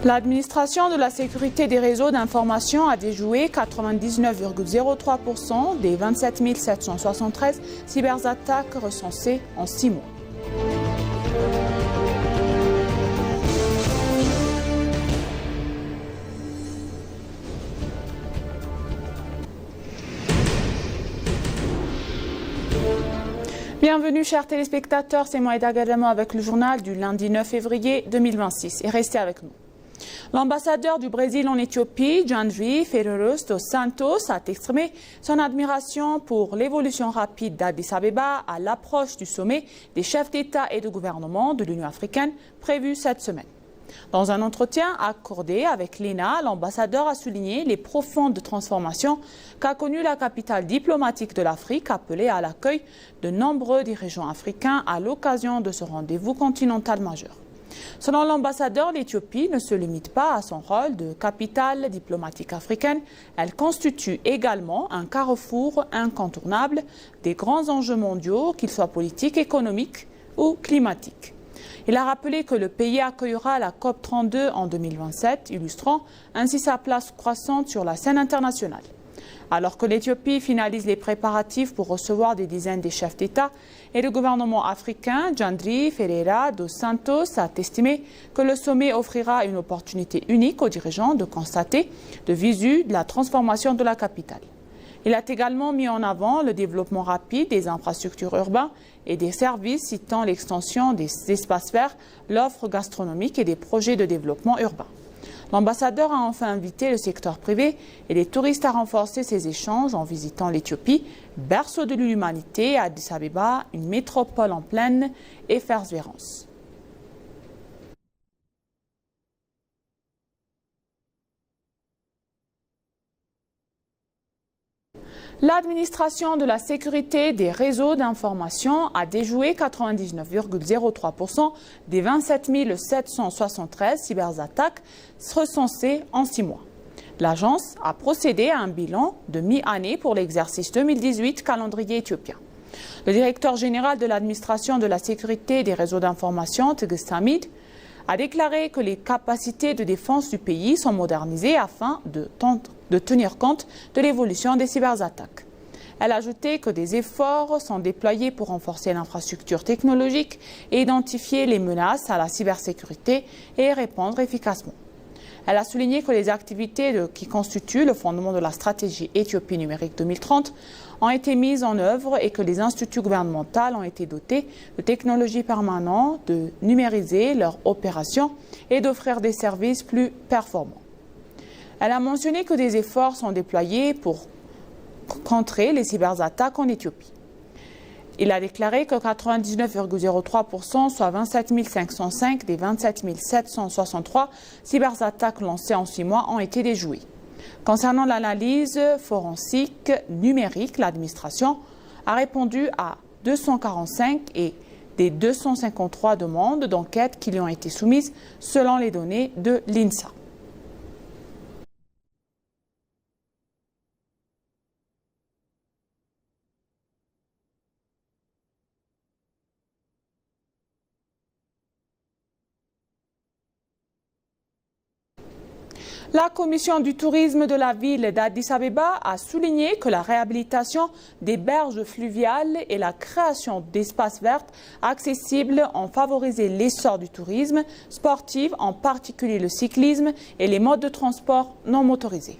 L'administration de la sécurité des réseaux d'information a déjoué 99,03% des 27 773 cyberattaques recensées en 6 mois. Bienvenue chers téléspectateurs, c'est Moïda Gadamo avec le journal du lundi 9 février 2026 et restez avec nous. L'ambassadeur du Brésil en Éthiopie, Jandry Ferreiros dos Santos, a exprimé son admiration pour l'évolution rapide d'Addis Abeba à l'approche du sommet des chefs d'État et de gouvernement de l'Union africaine prévu cette semaine. Dans un entretien accordé avec l'ENA, l'ambassadeur a souligné les profondes transformations qu'a connues la capitale diplomatique de l'Afrique, appelée à l'accueil de nombreux dirigeants africains à l'occasion de ce rendez-vous continental majeur. Selon l'ambassadeur, l'Éthiopie ne se limite pas à son rôle de capitale diplomatique africaine. Elle constitue également un carrefour incontournable des grands enjeux mondiaux, qu'ils soient politiques, économiques ou climatiques. Il a rappelé que le pays accueillera la COP32 en 2027, illustrant ainsi sa place croissante sur la scène internationale. Alors que l'Éthiopie finalise les préparatifs pour recevoir des dizaines de chefs d'État et de gouvernement africains, Jandry Ferreiros dos Santos a estimé que le sommet offrira une opportunité unique aux dirigeants de constater de visu la transformation de la capitale. Il a également mis en avant le développement rapide des infrastructures urbaines et des services, citant l'extension des espaces verts, l'offre gastronomique et des projets de développement urbain. L'ambassadeur a enfin invité le secteur privé et les touristes à renforcer ces échanges en visitant l'Éthiopie, berceau de l'humanité, Addis Abeba, une métropole en pleine effervescence. L'administration de la sécurité des réseaux d'information a déjoué 99,03% des 27 773 cyberattaques recensées en 6 mois. L'agence a procédé à un bilan de mi-année pour l'exercice 2018 calendrier éthiopien. Le directeur général de l'administration de la sécurité des réseaux d'information, Tigist Hamid, a déclaré que les capacités de défense du pays sont modernisées afin de tenir compte de l'évolution des cyberattaques. Elle a ajouté que des efforts sont déployés pour renforcer l'infrastructure technologique et identifier les menaces à la cybersécurité et y répondre efficacement. Elle a souligné que les activités qui constituent le fondement de la stratégie Éthiopie numérique 2030 ont été mises en œuvre et que les instituts gouvernementaux ont été dotés de technologies permanentes, de numériser leurs opérations et d'offrir des services plus performants. Elle a mentionné que des efforts sont déployés pour contrer les cyberattaques en Éthiopie. Il a déclaré que 99,03%, soit 27 505 des 27 763 cyberattaques lancées en 6 mois, ont été déjouées. Concernant l'analyse forensique numérique, l'administration a répondu à 245 et des 253 demandes d'enquête qui lui ont été soumises selon les données de l'INSA. La commission du tourisme de la ville d'Addis Abeba a souligné que la réhabilitation des berges fluviales et la création d'espaces verts accessibles ont favorisé l'essor du tourisme sportif, en particulier le cyclisme et les modes de transport non motorisés.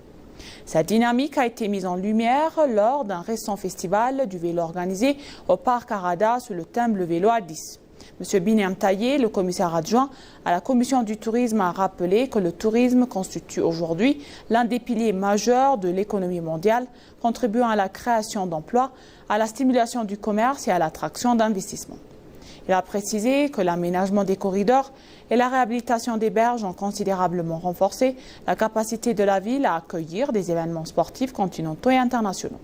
Cette dynamique a été mise en lumière lors d'un récent festival du vélo organisé au parc Arada sous le thème Le vélo Addis. M. Binyam Taye, le commissaire adjoint à la commission du tourisme, a rappelé que le tourisme constitue aujourd'hui l'un des piliers majeurs de l'économie mondiale, contribuant à la création d'emplois, à la stimulation du commerce et à l'attraction d'investissements. Il a précisé que l'aménagement des corridors et la réhabilitation des berges ont considérablement renforcé la capacité de la ville à accueillir des événements sportifs continentaux et internationaux.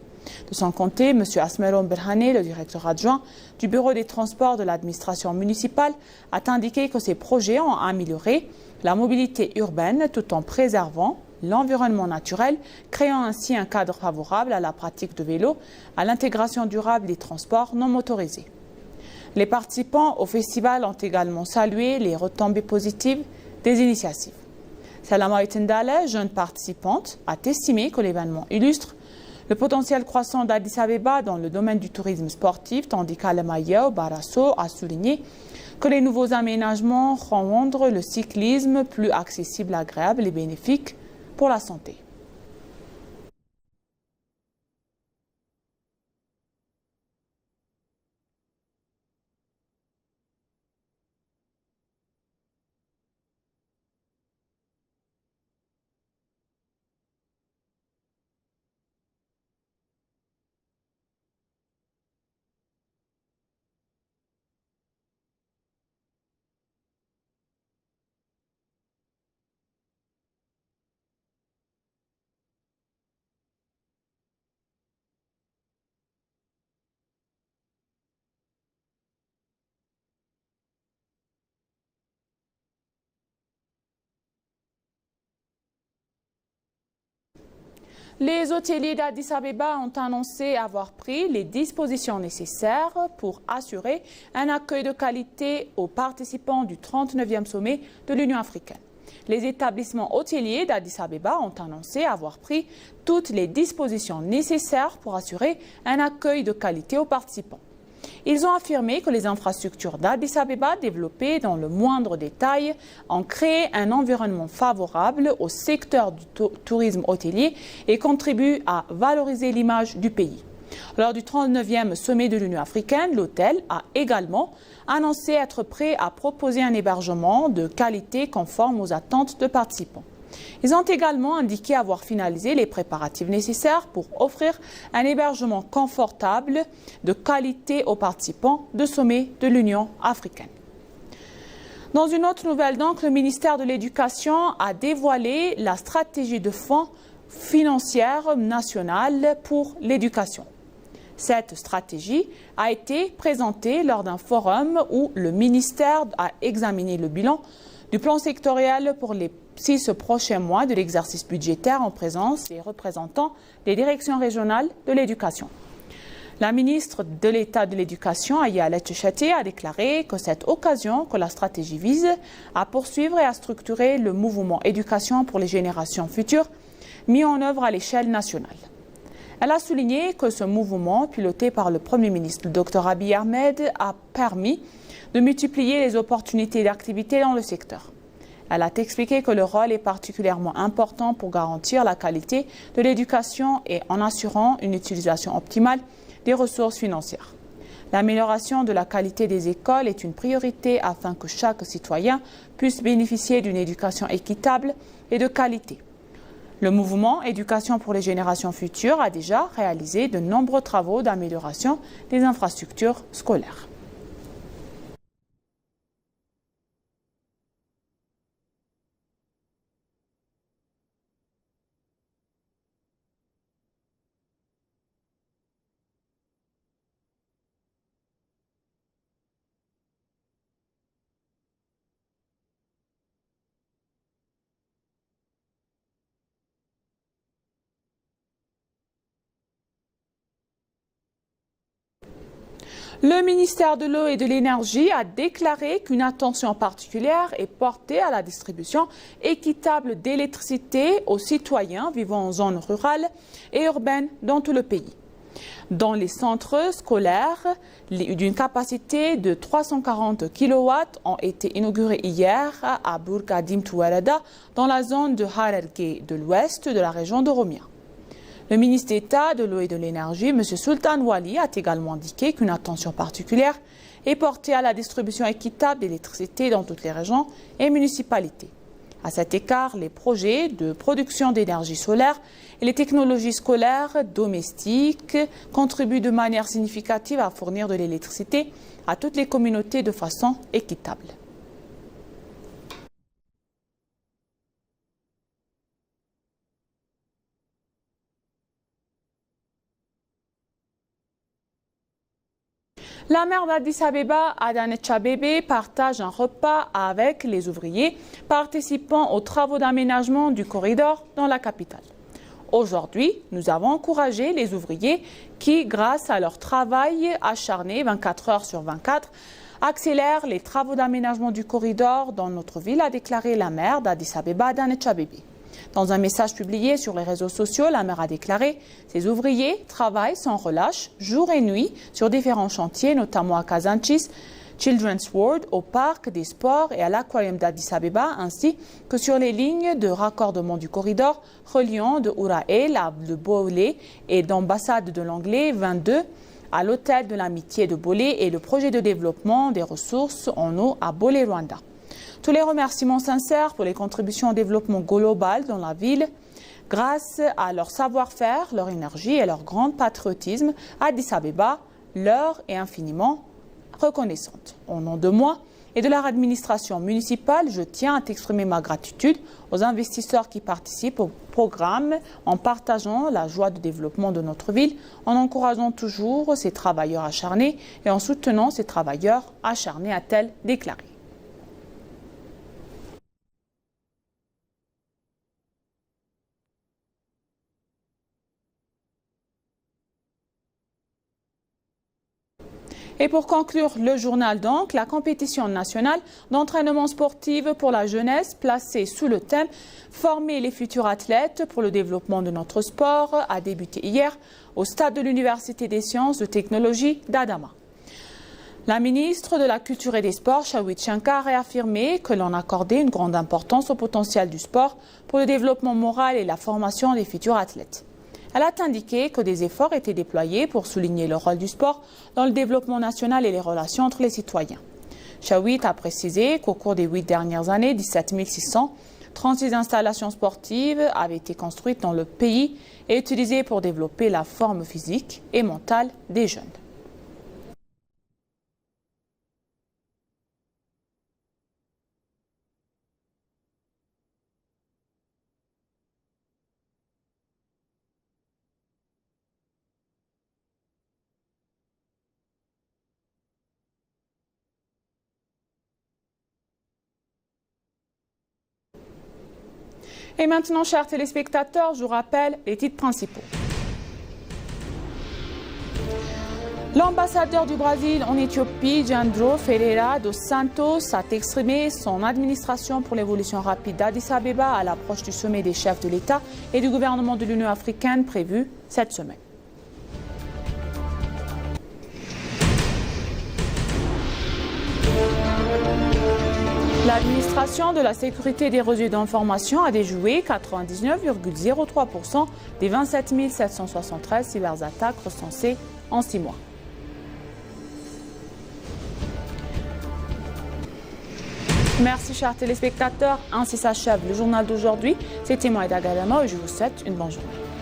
De son côté, M. Asmeron Berhane, le directeur adjoint du bureau des transports de l'administration municipale, a indiqué que ces projets ont amélioré la mobilité urbaine tout en préservant l'environnement naturel, créant ainsi un cadre favorable à la pratique de vélo, à l'intégration durable des transports non motorisés. Les participants au festival ont également salué les retombées positives des initiatives. Salama Itendale, jeune participante, a estimé que l'événement illustre le potentiel croissant d'Addis Abeba dans le domaine du tourisme sportif, tandis qu'Alema Yeo Barasso a souligné que les nouveaux aménagements rendent le cyclisme plus accessible, agréable et bénéfique pour la santé. Les hôteliers d'Addis Abeba ont annoncé avoir pris les dispositions nécessaires pour assurer un accueil de qualité aux participants du 39e sommet de l'Union africaine. Les établissements hôteliers d'Addis Abeba ont annoncé avoir pris toutes les dispositions nécessaires pour assurer un accueil de qualité aux participants. Ils ont affirmé que les infrastructures d'Addis Abeba, développées dans le moindre détail, ont créé un environnement favorable au secteur du tourisme hôtelier et contribuent à valoriser l'image du pays. Lors du 39e sommet de l'Union africaine, l'hôtel a également annoncé être prêt à proposer un hébergement de qualité conforme aux attentes de participants. Ils ont également indiqué avoir finalisé les préparatifs nécessaires pour offrir un hébergement confortable de qualité aux participants de sommet de l'Union africaine. Dans une autre nouvelle, donc, le ministère de l'Éducation a dévoilé la stratégie de fonds financière nationale pour l'éducation. Cette stratégie a été présentée lors d'un forum où le ministère a examiné le bilan du plan sectoriel pour les 6 prochains mois de l'exercice budgétaire en présence des représentants des directions régionales de l'éducation. La ministre de l'État de l'Éducation, Aya Letchechati, a déclaré que cette occasion que la stratégie vise à poursuivre et à structurer le mouvement éducation pour les générations futures mis en œuvre à l'échelle nationale. Elle a souligné que ce mouvement, piloté par le Premier ministre, le Dr Abiy Ahmed, a permis de multiplier les opportunités d'activité dans le secteur. Elle a expliqué que le rôle est particulièrement important pour garantir la qualité de l'éducation et en assurant une utilisation optimale des ressources financières. L'amélioration de la qualité des écoles est une priorité afin que chaque citoyen puisse bénéficier d'une éducation équitable et de qualité. Le mouvement Éducation pour les générations futures a déjà réalisé de nombreux travaux d'amélioration des infrastructures scolaires. Le ministère de l'Eau et de l'Énergie a déclaré qu'une attention particulière est portée à la distribution équitable d'électricité aux citoyens vivant en zones rurales et urbaines dans tout le pays. Dans les centres scolaires, d'une capacité de 340 kW ont été inaugurés hier à Bourgadim Touarada, dans la zone de Hararghe de l'ouest de la région d'Oromia. Le ministre d'État de l'Eau et de l'Énergie, M. Sultan Wali, a également indiqué qu'une attention particulière est portée à la distribution équitable d'électricité dans toutes les régions et municipalités. À cet égard, les projets de production d'énergie solaire et les technologies scolaires domestiques contribuent de manière significative à fournir de l'électricité à toutes les communautés de façon équitable. La maire d'Addis Abeba, Adanet Chabebe, partage un repas avec les ouvriers participant aux travaux d'aménagement du corridor dans la capitale. Aujourd'hui, nous avons encouragé les ouvriers qui, grâce à leur travail acharné 24 heures sur 24, accélère les travaux d'aménagement du corridor dans notre ville, a déclaré la maire d'Addis Abeba, Adanecha Abebe. Dans un message publié sur les réseaux sociaux, la maire a déclaré « Ces ouvriers travaillent sans relâche, jour et nuit, sur différents chantiers, notamment à Kazanchis, Children's World, au parc des sports et à l'aquarium d'Addis Abeba, ainsi que sur les lignes de raccordement du corridor reliant de Ourael à de Bolé et d'ambassade de l'Anglais 22 à l'hôtel de l'amitié de Bolé et le projet de développement des ressources en eau à Bolé, Rwanda. Tous les remerciements sincères pour les contributions au développement global dans la ville. Grâce à leur savoir-faire, leur énergie et leur grand patriotisme, Addis Abeba leur est infiniment reconnaissante. Au nom de moi et de leur administration municipale, je tiens à t'exprimer ma gratitude aux investisseurs qui participent au programme en partageant la joie de développement de notre ville, en encourageant toujours ces travailleurs acharnés et en soutenant ces travailleurs acharnés, a-t-elle déclaré. Et pour conclure le journal donc, la compétition nationale d'entraînement sportif pour la jeunesse placée sous le thème « Former les futurs athlètes pour le développement de notre sport » a débuté hier au stade de l'Université des sciences et technologies d'Adama. La ministre de la Culture et des Sports, Shawit Shankar, a réaffirmé que l'on accordait une grande importance au potentiel du sport pour le développement moral et la formation des futurs athlètes. Elle a indiqué que des efforts étaient déployés pour souligner le rôle du sport dans le développement national et les relations entre les citoyens. Shawit a précisé qu'au cours des 8 dernières années, 17 636 installations sportives avaient été construites dans le pays et utilisées pour développer la forme physique et mentale des jeunes. Et maintenant, chers téléspectateurs, je vous rappelle les titres principaux. L'ambassadeur du Brésil en Éthiopie, Leandro Ferreira dos Santos, a exprimé son administration pour l'évolution rapide d'Addis Abeba à l'approche du sommet des chefs de l'État et du gouvernement de l'Union africaine prévu cette semaine. L'administration de la sécurité des réseaux d'information a déjoué 99,03% des 27 773 cyberattaques recensées en 6 mois. Merci chers téléspectateurs, ainsi s'achève le journal d'aujourd'hui. C'était Maïda Galama et je vous souhaite une bonne journée.